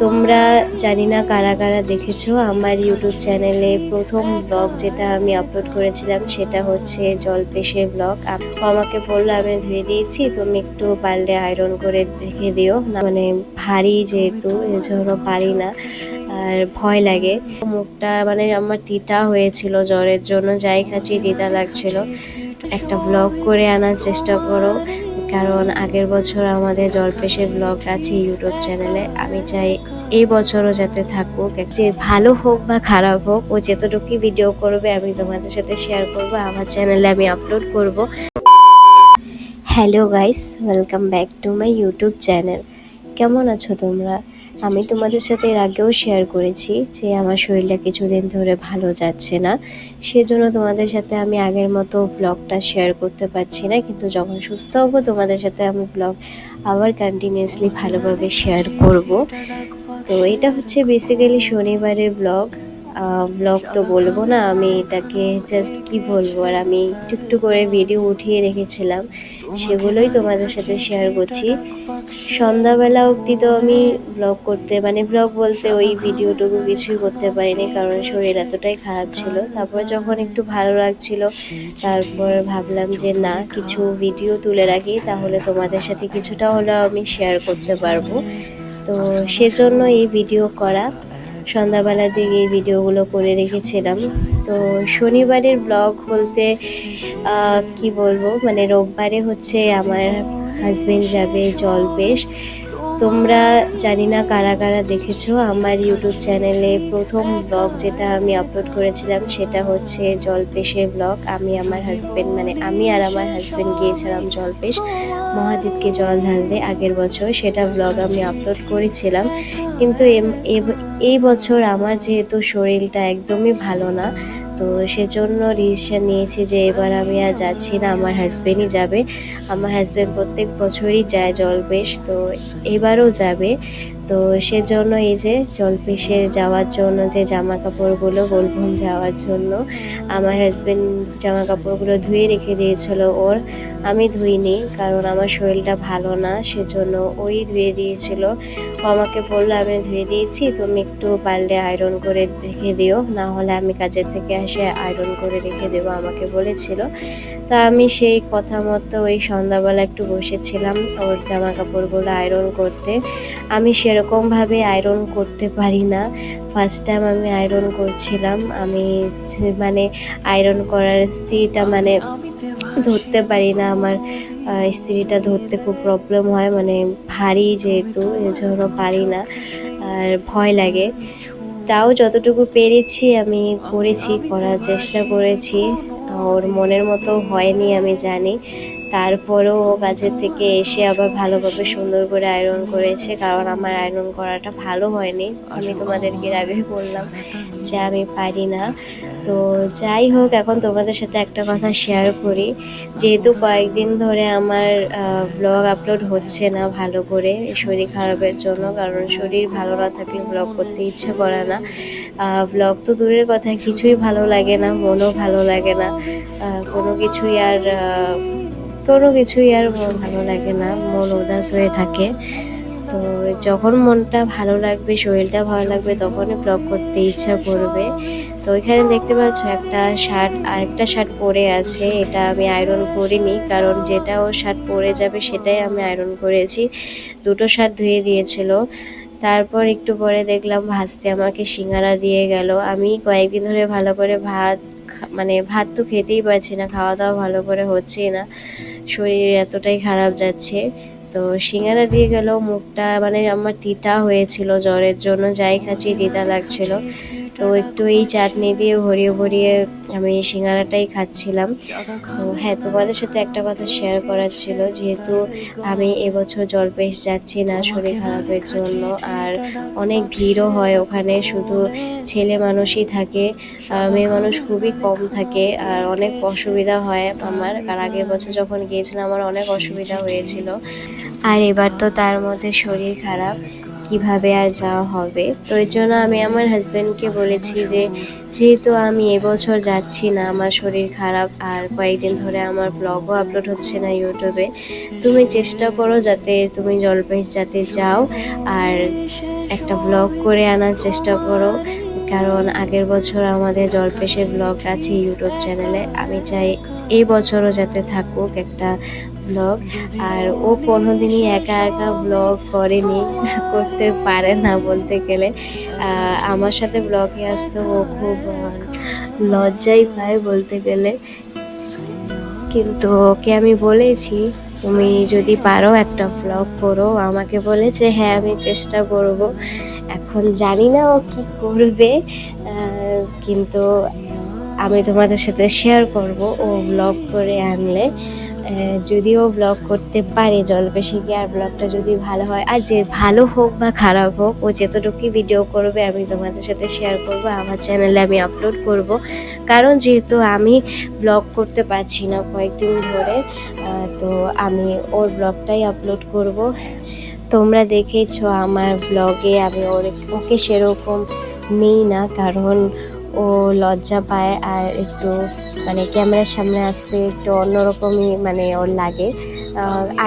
তোমরা জানি না কারা কারা দেখেছো আমার ইউটিউব চ্যানেলে প্রথম ব্লগ যেটা আমি আপলোড করেছিলাম সেটা হচ্ছে জলপেশে ব্লগ। আমাকে বললো আমি ধুয়ে দিয়েছি, তুমি একটু পারলে আয়রন করে রেখে দিও না, মানে ভারী যেহেতু এর জন্য পারি না আর ভয় লাগে। মুখটা মানে আমার তিতা হয়েছিল জ্বরের জন্য, যাই খাচ্ছি তিতা লাগছিল। একটা ব্লগ করে আনার চেষ্টা করো, কারণ আগের বছর আমাদের জলপেশে ব্লগ আছে ইউটিউব চ্যানেলে। আমি চাই এই বছরও যাতে থাকুক, যে ভালো হোক বা খারাপ হোক, ও যতটুকু ভিডিও করবে আমি তোমাদের সাথে শেয়ার করব, আমার চ্যানেলে আমি আপলোড করব। Hello guys, welcome back to my YouTube channel. কেমন আছো তোমরা? আমি তোমাদের সাথে এর আগেও শেয়ার করেছি যে আমার শরীরটা কিছুদিন ধরে ভালো যাচ্ছে না, সেজন্য তোমাদের সাথে আমি আগের মতো ব্লগটা শেয়ার করতে পারছি না, কিন্তু যখন সুস্থ হব তোমাদের সাথে আমি ব্লগ আবার কন্টিনিউয়াসলি ভালোভাবে শেয়ার করব। তো এটা হচ্ছে বেসিক্যালি শনিবারের ব্লগ। ব্লগ তো বলবো না, আমি এটাকে জাস্ট কি বলবো, আর আমি একটু করে ভিডিও উঠিয়ে রেখেছিলাম, সেগুলোই তোমাদের সাথে শেয়ার করছি। সন্ধ্যাবেলা অবধি তো আমি ব্লগ করতে, মানে ব্লগ বলতে ওই ভিডিওটুকু কিছুই করতে পারিনি, কারণ শরীর এতটাই খারাপ ছিল। তারপর যখন একটু ভালো লাগছিল, তারপর ভাবলাম যে না, কিছু ভিডিও তুলে রাখি, তাহলে তোমাদের সাথে কিছুটা হলেও আমি শেয়ার করতে পারবো। তো সেজন্য এই ভিডিও করা, সন্ধ্যাবেলার দিকে এই ভিডিওগুলো করে রেখেছিলাম। তো শনিবারের ব্লগ বলতে কি বলবো, মানে রোববারে হচ্ছে আমার হাজবেন্ড যাবে জলপেশ। তোমরা জানি না কারা কারা দেখেছো আমার ইউটিউব চ্যানেলে প্রথম ব্লগ যেটা আমি আপলোড করেছিলাম সেটা হচ্ছে জলপেশের ব্লগ। আমি আমার হাজবেন্ড, মানে আমি আর আমার হাজবেন্ড গিয়েছিলাম জলপেশ মহাদেবকে জল ঢালতে আগের বছর, সেটা ব্লগ আমি আপলোড করেছিলাম। কিন্তু এই বছর আমার যেহেতু শরীরটা একদমই ভালো না, তো সেজন্য ডিসিশন নিয়েছি যে এবার আমি আর যাচ্ছি না, আমার হাজবেন্ডই যাবে। আমার হাজবেন্ড প্রত্যেক বছরই যায় জলপেশ, তো এবারও যাবে। তো সেজন্য এই যে জলপেশে যাওয়ার জন্য যে জামা কাপড়গুলো বোলবুম যাওয়ার জন্য আমার হাজবেন্ড জামা কাপড়গুলো ধুয়ে রেখে দিয়েছিল ওর, আমি ধুইনি কারণ আমার শরীরটা ভালো না, সেজন্য ওই ধুয়ে দিয়েছিল। ও আমাকে বললো আমি ধুয়ে দিয়েছি, তুমি একটু পারলে আয়রন করে রেখে দিও, না হলে আমি কাজের থেকে এসে আয়রন করে রেখে দেবো, আমাকে বলেছিল। তা আমি সেই কথা মতো ওই সন্ধ্যাবেলা একটু বসেছিলাম ওর জামা কাপড়গুলো আয়রন করতে। আমি সেরকমভাবে আয়রন করতে পারি না, ফার্স্ট টাইম আমি আয়রন করছিলাম। আমি মানে আয়রন করার ইস্ত্রিটা মানে ধরতে পারি না, আমার ইস্ত্রিটা ধরতে খুব প্রবলেম হয়, মানে ভারী যেহেতু এর জন্য পারি না আর ভয় লাগে। তাও যতটুকু পেরেছি আমি করেছি, করার চেষ্টা করেছি। ওর মনের মতো হয়নি আমি জানি, তারপরেও ও কাজের থেকে এসে আবার ভালোভাবে সুন্দর করে আয়রন করেছে, কারণ আমার আয়রন করাটা ভালো হয়নি। আমি তোমাদেরকে এর আগেই বললাম যে আমি পারি না। তো যাই হোক, এখন তোমাদের সাথে একটা কথা শেয়ার করি। যেহেতু কয়েকদিন ধরে আমার ব্লগ আপলোড হচ্ছে না ভালো করে শরীর খারাপের জন্য, কারণ শরীর ভালো না থাকলে ব্লগ করতে ইচ্ছে করে না। ব্লগ তো দূরের কথা, কিছুই ভালো লাগে না, মনও ভালো লাগে না, কোনো কিছুই আর ভালো লাগে না, মন উদাস হয়ে থাকে। তো যখন মনটা ভালো লাগবে, শরীরটা ভালো লাগবে, তখনই ব্লগ করতে ইচ্ছা করবে। তো এখানে দেখতে পাচ্ছ একটা শার্ট, আরেকটা শার্ট পরে আছে, এটা আমি আয়রন করিনি, কারণ যেটা ও শার্ট পরে যাবে সেটাই আমি আয়রন করেছি। দুটো শার্ট ধুয়ে দিয়েছিল। তারপর একটু পরে দেখলাম ভাজতে আমাকে সিঙ্গারা দিয়ে গেল। আমি কয়েকদিন ধরে ভালো করে মানে ভাত তো খেতেই পারছি না, খাওয়া দাওয়া ভালো করে হচ্ছেই না, শরীর এতটাই খারাপ যাচ্ছে। তো সিঙ্গারা দিয়ে গেল, মুখটা মানে আমার তিতা হয়েছিল জ্বরের জন্য, যাই খাচ্ছি তিতা লাগছিল। তো একটু এই চাটনি দিয়ে ভরিয়ে ভরিয়ে আমি সিঙ্গারাটাই খাচ্ছিলাম। তো হ্যাঁ, তোমাদের সাথে একটা কথা শেয়ার করার ছিল, যেহেতু আমি এবছর জলপেশ যাচ্ছি না শরীর খারাপের জন্য, আর অনেক ভিড়ও হয় ওখানে, শুধু ছেলে মানুষই থাকে, মেয়ে মানুষ খুবই কম থাকে, আর অনেক অসুবিধা হয় আমার, কারণ আগের বছর যখন গিয়েছিলাম আমার অনেক অসুবিধা হয়েছিল, আর এবার তো তার মধ্যে শরীর খারাপ, কিভাবে আর যাওয়া হবে। তো এর জন্য আমি আমার হাজব্যান্ডকে বলেছি যে যেহেতু আমি এবছর যাচ্ছি না, আমার শরীর খারাপ, আর কয়েকদিন ধরে আমার ব্লগও আপলোড হচ্ছে না ইউটিউবে, তুমি চেষ্টা করো যাতে তুমি জলপেশ যাতে যাও, আর একটা ব্লগ করে আনার চেষ্টা করো, কারণ আগের বছর আমাদের জলপেশের ব্লগ আছে ইউটিউব চ্যানেলে। আমি চাই এই বছরও যাতে থাকুক একটা ব্লগ। আর ও কোনোদিনই একা একা ব্লগ করেনি, করতে পারে না বলতে গেলে। আমার সাথে ব্লগে আসতো ও খুব লজ্জাই পায় বলতে গেলে, কিন্তু ওকে আমি বলেছি তুমি যদি পারো একটা ব্লগ করো। আমাকে বলেছে হ্যাঁ আমি চেষ্টা করব। এখন জানি না ও কি করবে, কিন্তু আমি তোমাদের সাথে শেয়ার করব ও ব্লগ করে আনলে। যদিও ব্লগ করতে পারে জলপেশিকে, আর ব্লগটা যদি ভালো হয়, আর যে ভালো হোক বা খারাপ হোক, ও যতটুকুই ভিডিও করবে আমি তোমাদের সাথে শেয়ার করব, আমার চ্যানেলে আমি আপলোড করব। কারণ যেহেতু আমি ব্লগ করতে পারছি না কয়েকদিন ধরে, তো আমি ওর ব্লগটাই আপলোড করব। তোমরা দেখেছো আমার ব্লগে আমি ওকে সেরকম নেই না, কারণ ও লজ্জা পায় আর একটু মানে ক্যামেরার সামনে আসতে একটু অন্যরকমই মানে ওর লাগে।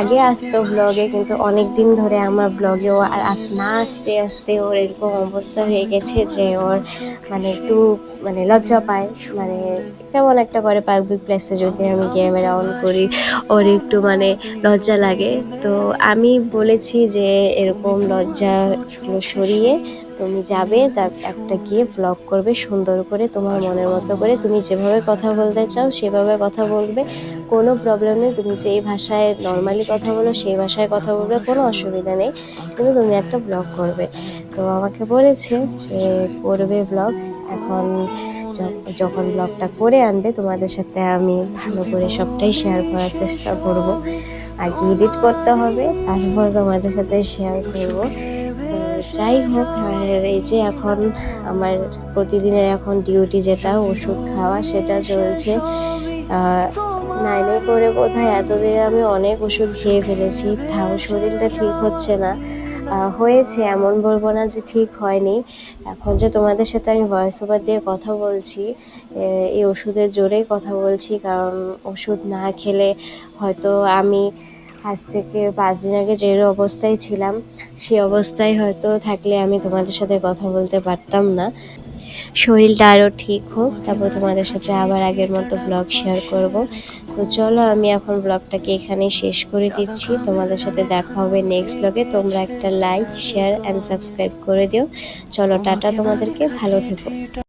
আগে আসতো ব্লগে, কিন্তু অনেক দিন ধরে আমার ব্লগেও আর না আসতে আসতে ওর এরকম অবস্থা হয়ে গেছে যে ওর মানে একটু মানে লজ্জা পায়, মানে কেমন একটা করে পাবলিক প্লেসে যদি আমি ক্যামেরা অন করি ওর একটু মানে লজ্জা লাগে। তো আমি বলেছি যে এরকম লজ্জা সরিয়ে তুমি যাবে, একটা গিয়ে ব্লগ করবে সুন্দর করে, তোমার মনের মতো করে, তুমি যেভাবে কথা বলতে চাও সেভাবে কথা বলবে, কোনো প্রবলেম নেই। তুমি যেই ভাষায় নর্মালি কথা বলো সেই ভাষায় কথা বলবে, কোনো অসুবিধা নেই, কিন্তু তুমি একটা ব্লগ করবে। তো আমাকে বলেছে যে করবে ব্লগ। এখন যখন ব্লগটা করে আনবে তোমাদের সাথে আমি ভালো করে সবটাই শেয়ার করার চেষ্টা করব। আগে এডিট করতে হবে, তারপর তোমাদের সাথে শেয়ার করব। তো যাই হোক, আর এই যে এখন আমার প্রতিদিনের এখন ডিউটি যেটা ওষুধ খাওয়া সেটা চলছে। 9 করে বোধহয় এতদিনে আমি অনেক ওষুধ খেয়ে ফেলেছি, তাও শরীরটা ঠিক হচ্ছে না। হয়েছে এমন বলবো না যে ঠিক হয়নি। এখন যে তোমাদের সাথে আমি ভয়েস ওভার দিয়ে কথা বলছি, এই ওষুধের জোরেই কথা বলছি, কারণ ওষুধ না খেলে হয়তো আমি আজ থেকে 5 দিন আগে যে অবস্থায় ছিলাম সেই অবস্থায় হয়তো থাকলে আমি তোমাদের সাথে কথা বলতে পারতাম না। শরীরটা আরও ঠিক হোক, তারপর তোমাদের সাথে আবার আগের মতো ব্লগ শেয়ার করব। তো চলো আমি এখন ব্লগটাকে এখানেই শেষ করে দিচ্ছি, তোমাদের সাথে দেখা হবে নেক্সট ব্লগে। তোমরা একটা লাইক শেয়ার অ্যান্ড সাবস্ক্রাইব করে দিও। চলো টাটা, তোমাদেরকে ভালো থেকো।